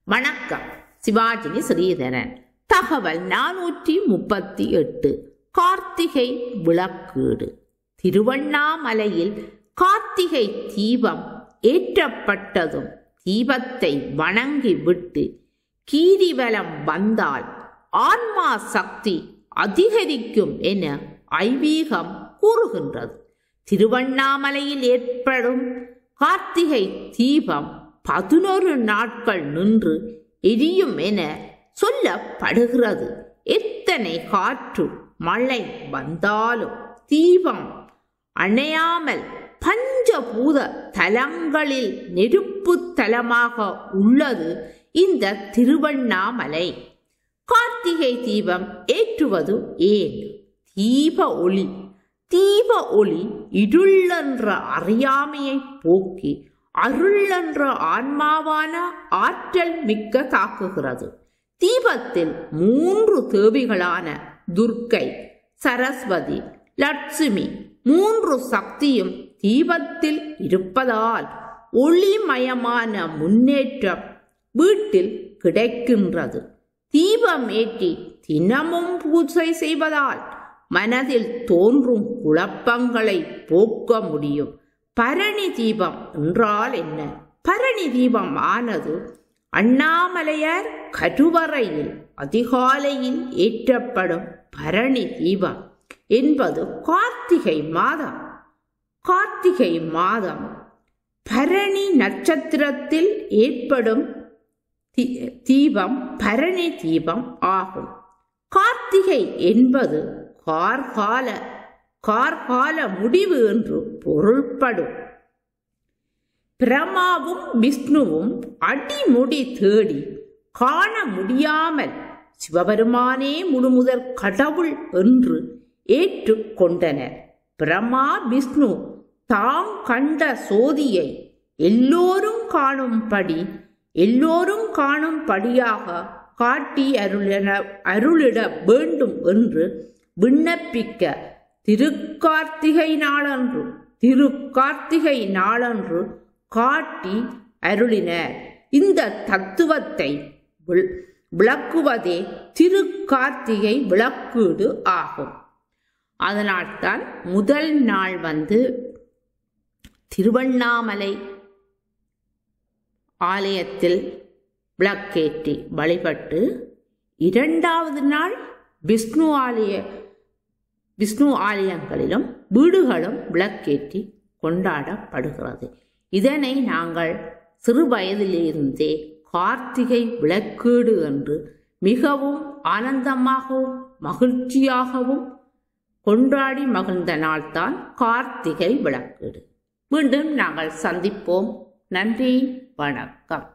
வணக்கம். சிவாஜினி ஸ்ரீதரன். தகவல் 438. கார்த்திகை விளக்கீடு. திருவண்ணாமலையில் கார்த்திகை தீபம் ஏற்றப்பட்டதும் தீபத்தை வணங்கி விட்டு கீரிவலம் வந்தால் ஆன்மா சக்தி அதிகரிக்கும் என ஐதீகம் கூறுகின்றது. திருவண்ணாமலையில் ஏற்படும் கார்த்திகை தீபம் 11 நாட்கள் நின்று எரியும் என சொல்லப்படுகிறது. எத்தனை காற்று மழை வந்தாலும் தீபம் அணையாமல் பஞ்சபூத தலங்களில் நெருப்பு தலமாக உள்ளது இந்த திருவண்ணாமலை. கார்த்திகை தீபம் ஏற்றுவது ஏன்? தீப ஒளி இருளென்ற அறியாமையை போக்கி அருள் என்ற ஆன்மாவான ஆற்றல் மிக்க தாக்குகிறது. தீபத்தில் 3 தேவிகளான துர்க்கை, சரஸ்வதி, லட்சுமி 3 சக்தியும் தீபத்தில் இருப்பதால் ஒளிமயமான முன்னேற்றம் வீட்டில் கிடைக்கின்றது. தீபம் ஏற்றி தினமும் பூஜை செய்வதால் மனதில் தோன்றும் குழப்பங்களை போக்க முடியும். பரணி தீபம் என்றால் என்ன? பரணி தீபம் ஆனது அண்ணாமலையார் கருவறையில் அதிகாலையில் ஏற்றப்படும் பரணி தீபம் என்பது கார்த்திகை மாதம் பரணி நட்சத்திரத்தில் ஏற்படும் தீபம் பரணி தீபம் ஆகும். கார்த்திகை என்பது கார்கால முடிவு என்று பொருள்படும். பிரம்மாவும் விஷ்ணுவும் அடிமுடி தேடி காண முடியாமல் சிவபெருமானே முழுமுதற் கடவுள் என்று ஏற்றுக்கொண்டனர். பிரம்மா விஷ்ணு தாம் கண்ட சோதியை எல்லோரும் காணும்படியாக காட்டி அருளிட வேண்டும் என்று விண்ணப்பிக்க திருக்கார்த்திகை நாளன்று காட்டி அருளினர். இந்த தத்துவத்தை விளக்குவதே திருக்கார்த்திகை விளக்கீடு ஆகும். அதனால்தான் முதல் நாள் திருவண்ணாமலை ஆலயத்தில் விளக்கேற்றி வழிபட்டு, 2வது நாள் விஷ்ணு ஆலயங்களிலும் வீடுகளும் விளக்கேற்றி கொண்டாடப்படுகிறது. இதனை நாங்கள் சிறு வயதிலிருந்தே கார்த்திகை விளக்கீடு என்று மிகவும் ஆனந்தமாகவும் மகிழ்ச்சியாகவும் கொண்டாடி மகிழ்ந்த நாள்தான் கார்த்திகை விளக்கீடு. மீண்டும் நாங்கள் சந்திப்போம். நன்றி, வணக்கம்.